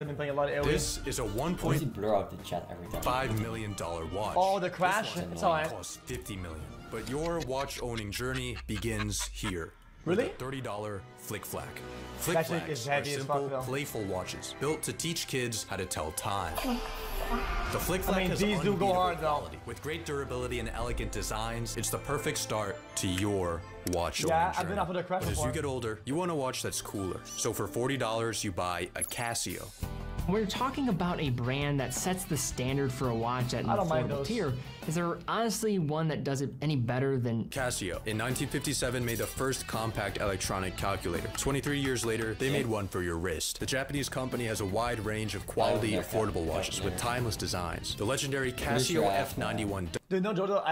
Been playing a lot of AoE. This is a blur out the chat every time. $1.5 million watch. Oh, the crash. It's alright. Costs $50 million. But your watch owning journey begins here. Really? With a $30 Flick Flack. Flick Flacks are simple, playful watches built to teach kids how to tell time. The Flick Flack has these do go hard though. With great durability and elegant designs, it's the perfect start to your watch owning Yeah, journey. I've been off of the crash But as before. you get older, you want a watch that's cooler. So for $40, you buy a Casio. We're talking about a brand that sets the standard for a watch at an affordable tier. Is there honestly one that does it any better than Casio? In 1957 made the first compact electronic calculator. 23 years later, they made one for your wrist. The Japanese company has a wide range of quality, affordable watches with timeless designs. The legendary Casio F91. Dude, no, Jojo,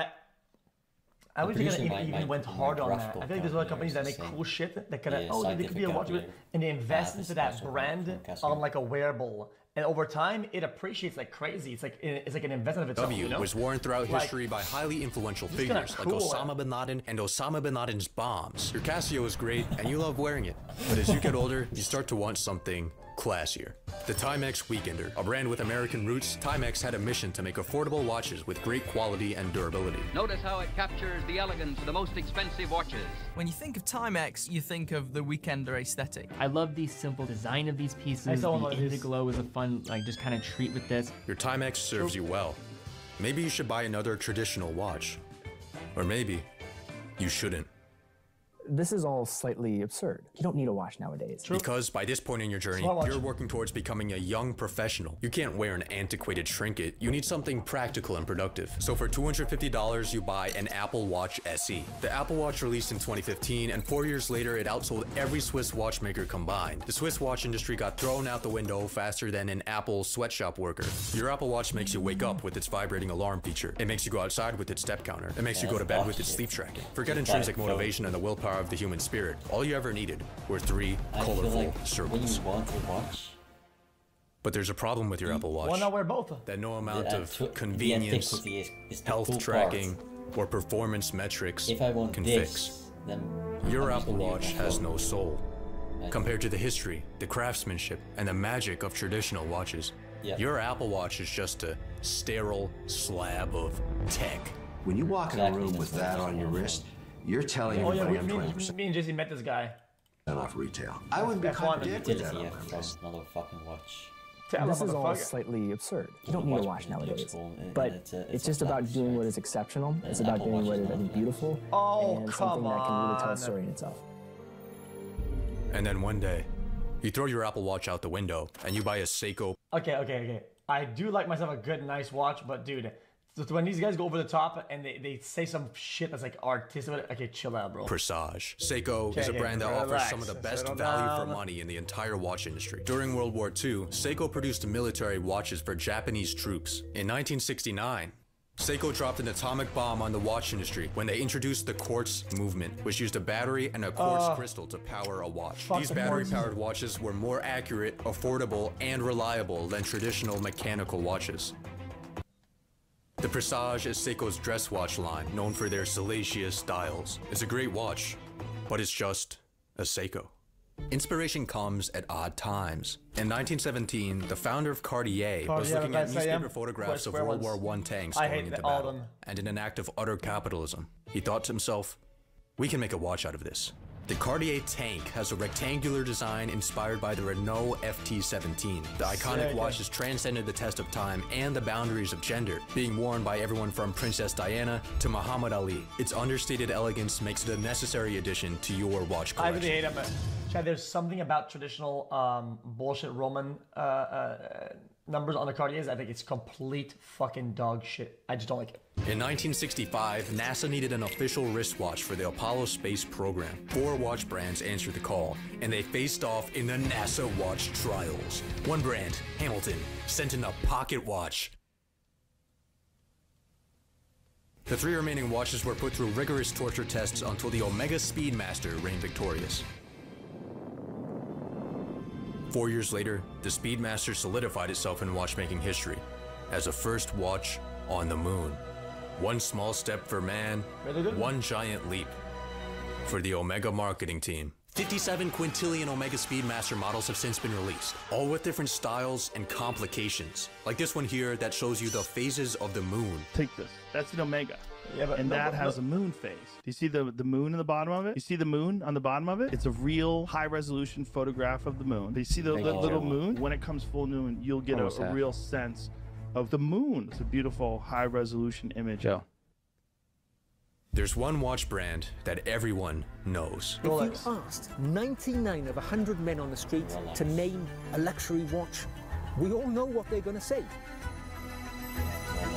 I wish they even went hard on that. I feel like there's a lot of companies that make cool shit that could they could be a watch, and they invest into that brand on like a wearable. And over time, it appreciates like crazy. It's like an investment of its own. W was worn throughout history by highly influential figures like Osama bin Laden and Osama bin Laden's bombs. Your Casio is great, and you love wearing it. But as you get older, you start to want something classier. The Timex Weekender, a brand with American roots, Timex had a mission to make affordable watches with great quality and durability. Notice how it captures the elegance of the most expensive watches. When you think of Timex, you think of the Weekender aesthetic. I love the simple design of these pieces. The Indiglow is a fun, like, just kind of treat with this. Your Timex serves you well. Maybe you should buy another traditional watch. Or maybe you shouldn't. This is all slightly absurd. You don't need a watch nowadays. Because by this point in your journey, you're working towards becoming a young professional. You can't wear an antiquated trinket. You need something practical and productive. So for $250, you buy an Apple Watch SE. The Apple Watch released in 2015, and 4 years later, it outsold every Swiss watchmaker combined. The Swiss watch industry got thrown out the window faster than an Apple sweatshop worker. Your Apple Watch makes you wake up with its vibrating alarm feature. It makes you go outside with its step counter. It makes you go to bed with its sleep tracking. Forget intrinsic motivation and the willpower of the human spirit. All you ever needed were three colorful circles. When you want to watch, but there's a problem with your Apple Watch. Why not wear both? That no amount of convenience, health tracking, or performance metrics can fix. Your Apple Watch has no soul. Compared to the history, the craftsmanship, and the magic of traditional watches, your Apple Watch is just a sterile slab of tech. When you walk in a room with that on your wrist, you're telling everybody I'm 20% me and Jesse met this guy off retail. I wouldn't be contradicted with that on my wrist. Another fucking watch. This is all slightly absurd. You don't need a watch nowadays. But it's just about doing what is exceptional. It's about doing what is beautiful and something that can really tell a story in itself. And then one day, you throw your Apple Watch out the window and you buy a Seiko. Okay. I do like myself a good, nice watch, but dude, so when these guys go over the top and they say some shit that's like artistic, okay, chill out, bro. Presage. Seiko is a brand that offers some of the best value for money in the entire watch industry. During World War II, Seiko produced military watches for Japanese troops. In 1969, Seiko dropped an atomic bomb on the watch industry when they introduced the quartz movement, which used a battery and a quartz crystal to power a watch. These battery-powered watches were more accurate, affordable, and reliable than traditional mechanical watches. The Presage is Seiko's dress watch line, known for their salacious styles. It's a great watch, but it's just a Seiko. Inspiration comes at odd times. In 1917, the founder of Cartier was looking at newspaper photographs of World War I tanks going into battle, and in an act of utter capitalism, he thought to himself, we can make a watch out of this. The Cartier tank has a rectangular design inspired by the Renault FT-17. The iconic watch has transcended the test of time and the boundaries of gender, being worn by everyone from Princess Diana to Muhammad Ali. Its understated elegance makes it a necessary addition to your watch collection. I really hate it, but Chad, there's something about traditional bullshit Roman numbers on the Cartiers. I think it's complete fucking dog shit. I just don't like it. In 1965, NASA needed an official wristwatch for the Apollo space program. 4 watch brands answered the call, and they faced off in the NASA watch trials. One brand, Hamilton, sent in a pocket watch. The 3 remaining watches were put through rigorous torture tests until the Omega Speedmaster reigned victorious. 4 years later, the Speedmaster solidified itself in watchmaking history as the first watch on the moon. One small step for man, one giant leap for the Omega marketing team. 57 quintillion Omega Speedmaster models have since been released, all with different styles and complications. Like this one here that shows you the phases of the moon. Take this. That's an Omega. Yeah, but that has a moon phase. Do you see the moon in the bottom of it? You see the moon on the bottom of it? It's a real high-resolution photograph of the moon. Do you see the little moon? When it comes full moon, you'll get a real sense of the moon. It's a beautiful high-resolution image. Joe. There's one watch brand that everyone knows. If you asked 99 of 100 men on the street to name a luxury watch, we all know what they're going to say.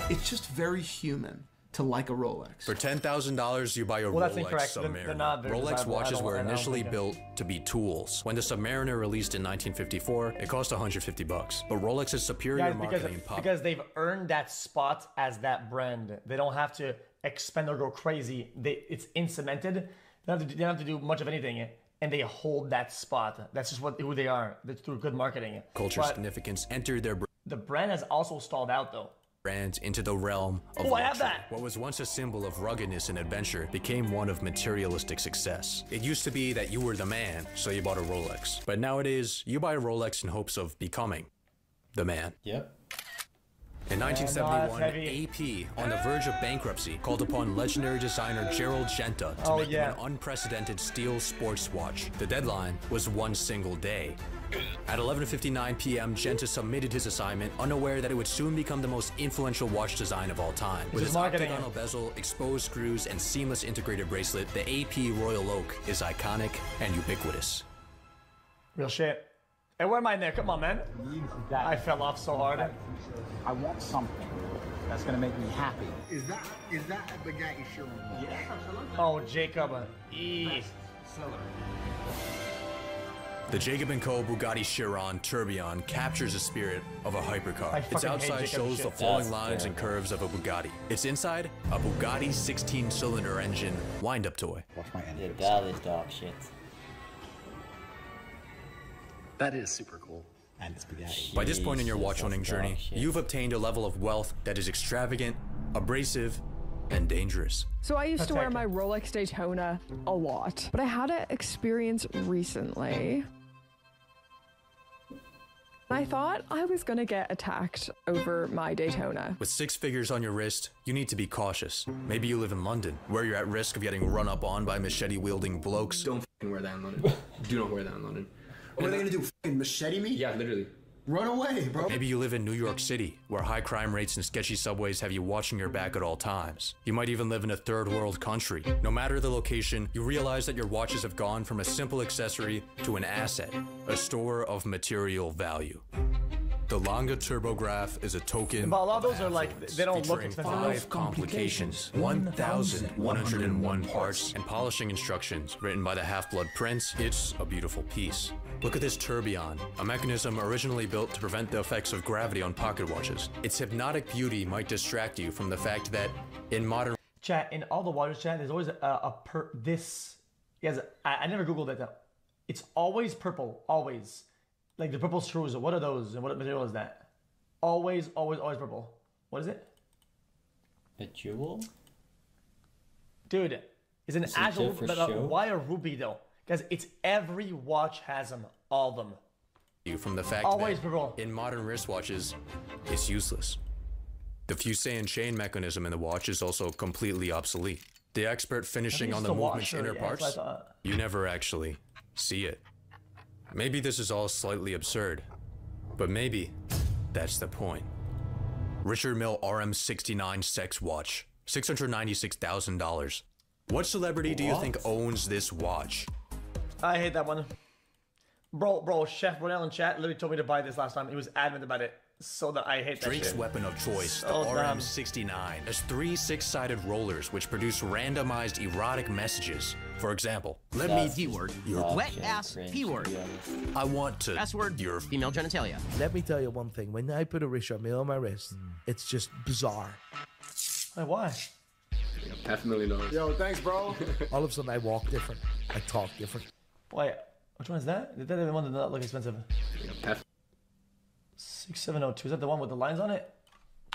It's just very human to like a Rolex. For $10,000, you buy a Rolex Submariner. Rolex watches were initially built to be tools. When the Submariner released in 1954, it cost $150. But Rolex's superior marketing pop. Because they've earned that spot as that brand. They don't have to expand or go crazy. It's in-cemented. They don't have to do much of anything. And they hold that spot. That's just who they are. That's through good marketing. Culture significance entered their... The brand has also stalled out, though. Brands into the realm of luxury. I have that. What was once a symbol of ruggedness and adventure became one of materialistic success. It used to be that you were the man, so you bought a Rolex. But nowadays, you buy a Rolex in hopes of becoming the man. Yep. In 1971, AP, on the verge of bankruptcy, called upon legendary designer Gerald Genta to make them an unprecedented steel sports watch. The deadline was one single day. At 11:59 p.m., Genta submitted his assignment, unaware that it would soon become the most influential watch design of all time. With its octagonal bezel, exposed screws, and seamless integrated bracelet, the AP Royal Oak is iconic and ubiquitous. Real shit. Hey, where am I in there? Come on, man. I fell off so hard. I want something that's gonna make me happy. Is that a Bugatti Chiron? Yeah. Oh, Jacob. The Jacob & Co. Bugatti Chiron Tourbillon captures the spirit of a hypercar. Its outside shows the flowing lines and curves of a Bugatti. Its inside, a Bugatti 16-cylinder engine wind-up toy. Yeah, that is dog shit. That is super cool. And it's Bugatti. By this point in your watch-owning journey, you've obtained a level of wealth that is extravagant, abrasive, and dangerous. So I used to wear my Rolex Daytona a lot, but I had an experience recently. I thought I was gonna get attacked over my Daytona. With 6 figures on your wrist, you need to be cautious. Maybe you live in London, where you're at risk of getting run up on by machete-wielding blokes. Don't f***ing wear that in London. Do not wear that in London. What are they gonna do, f***ing machete me? Yeah, literally. Run away, bro. Maybe you live in New York City, where high crime rates and sketchy subways have you watching your back at all times. You might even live in a third world country. No matter the location, you realize that your watches have gone from a simple accessory to an asset, a store of material value. The Lange Turbograph is a token. But a lot of those are like, they don't look expensive. 5 complications, 1,101 parts, and polishing instructions written by the Half-Blood Prince. It's a beautiful piece. Look at this tourbillon, a mechanism originally built to prevent the effects of gravity on pocket watches. Its hypnotic beauty might distract you from the fact that in modern... Chat, in all the watches, chat, there's always I never Googled it though. It's always purple, always. Like the purple screws, what are those? And what material is that? Always, always, always purple. What is it? A jewel? Dude, it's an actual, why a ruby though? Because it's every watch has them, all of them. From the fact that in modern wristwatches, it's useless. The Fusain chain mechanism in the watch is also completely obsolete. The expert finishing on the movement's inner parts, you never actually see it. Maybe this is all slightly absurd, but maybe that's the point. Richard Mille RM69 sex watch, $696,000. What celebrity do you think owns this watch? I hate that one. Bro, Chef Brunel in chat literally told me to buy this last time. He was adamant about it. So that I hate that Drake's shit. weapon of choice, the RM69, has 3 6-sided rollers which produce randomized erotic messages. For example, let me keyword your wet ass P-word. I want to password your female genitalia. Let me tell you one thing. When I put a Richard Mille on my wrist, it's just bizarre. Like, why? $500,000. Yo, thanks, bro. All of a sudden, I walk different. I talk different. Wait, which one is that? That the one that does not look expensive. 6702. Is that the one with the lines on it?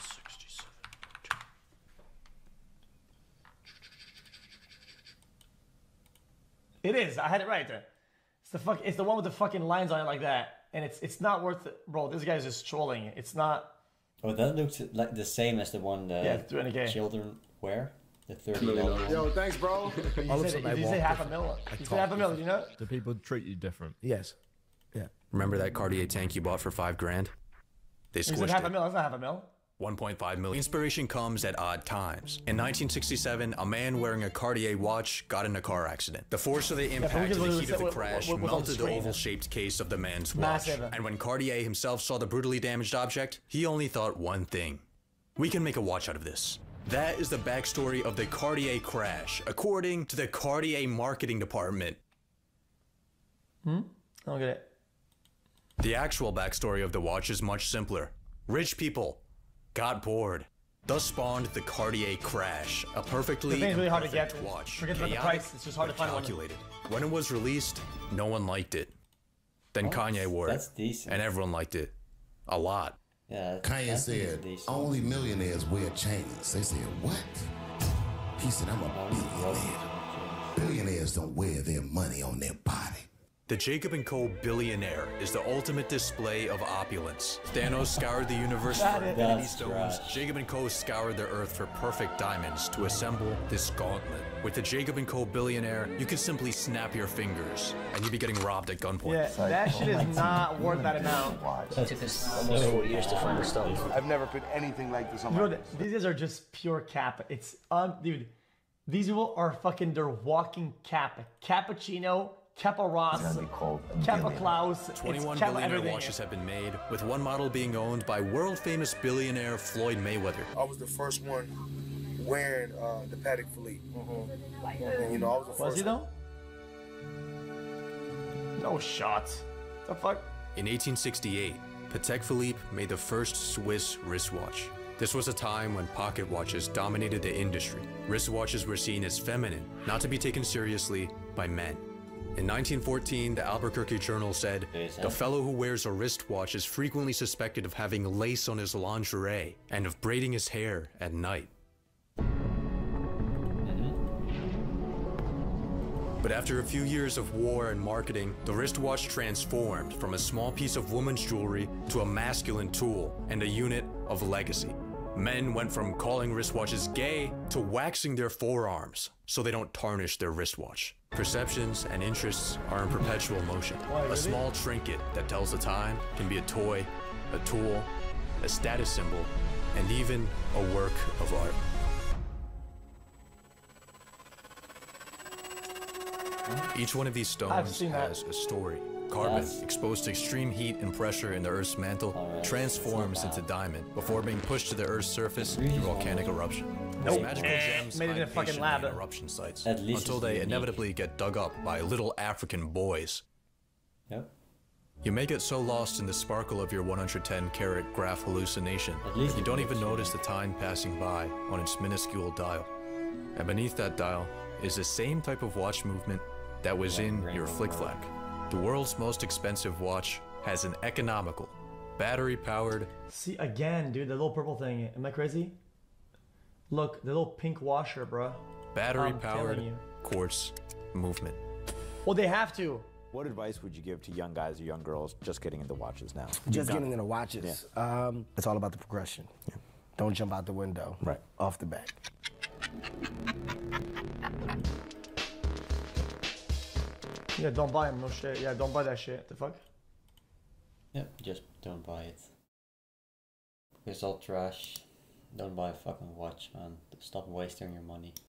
6702. It is. I had it right there. It's the one with the fucking lines on it like that, and it's not worth it, bro. This guy's just trolling. It's not. Oh, that looks like the same as the one the children wear. The $30. Yo, thanks, bro. You said $500,000. You said $500,000. You know? Do people treat you different? Yes. Yeah. Remember that Cartier tank you bought for $5,000? They squished it. You said $500,000. That's not $500,000. 1.5 million. Inspiration comes at odd times. In 1967, a man wearing a Cartier watch got in a car accident. The force of the impact and the heat of the crash melted the oval-shaped case of the man's watch. And when Cartier himself saw the brutally damaged object, he only thought one thing. We can make a watch out of this. That is the backstory of the Cartier crash, according to the Cartier marketing department. I don't get it. The actual backstory of the watch is much simpler. Rich people got bored, thus spawned the Cartier crash, a perfectly really hard to get. Watch. Forget about the price, it's just hard to find calculated. When it was released, no one liked it. Then Kanye wore it, and everyone liked it. A lot. Yeah, Kanye said, only millionaires wear chains. They said, what? He said, I'm a billionaire. Billionaires don't wear their money on their body. The Jacob & Co. Billionaire is the ultimate display of opulence. Thanos scoured the universe for infinity stones. Jacob & Co. scoured the earth for perfect diamonds to assemble this gauntlet. With the Jacob & Co. Billionaire, you can simply snap your fingers and you'd be getting robbed at gunpoint. Yeah, that shit is not worth that amount. It took us almost 4 years to find the stuff. I've never put anything like this on my wrist. These guys are just pure cap. It's dude. These people are fucking. They're walking cap. Cappuccino. Kappa Ross, Kappa Klaus, 21 billionaire watches have been made, with one model being owned by world-famous billionaire Floyd Mayweather. I was the first one wearing the Patek Philippe. And, you know, I was the first. Was he though? No shots. The fuck? In 1868, Patek Philippe made the first Swiss wristwatch. This was a time when pocket watches dominated the industry. Wristwatches were seen as feminine, not to be taken seriously by men. In 1914, the Albuquerque Journal said, "The fellow who wears a wristwatch is frequently suspected of having lace on his lingerie and of braiding his hair at night." But after a few years of war and marketing, the wristwatch transformed from a small piece of woman's jewelry to a masculine tool and a unit of legacy. Men went from calling wristwatches gay to waxing their forearms so they don't tarnish their wristwatch. Perceptions and interests are in perpetual motion. A small trinket that tells the time can be a toy, a tool, a status symbol, and even a work of art. Each one of these stones has a story. Carbon, exposed to extreme heat and pressure in the Earth's mantle, transforms into diamond before being pushed to the Earth's surface through volcanic eruption. These magical gems made it in a fucking lab in eruption sites until they inevitably get dug up by little African boys. Yep. You may get so lost in the sparkle of your 110-carat graph hallucination that you don't even notice the time passing by on its minuscule dial. And beneath that dial is the same type of watch movement that was in your flick-flack. The world's most expensive watch has an economical, battery-powered... See, again, dude, the little purple thing. Am I crazy? Look, the little pink washer, bro. Battery-powered quartz movement. Well, they have to. What advice would you give to young guys or young girls just getting into watches now? Just getting into watches. Yeah. It's all about the progression. Yeah. Don't jump out the window. Right. Off the back. Yeah, don't buy them, no shit. Yeah, don't buy that shit. The fuck? Yep, just don't buy it. It's all trash. Don't buy a fucking watch, man. Stop wasting your money.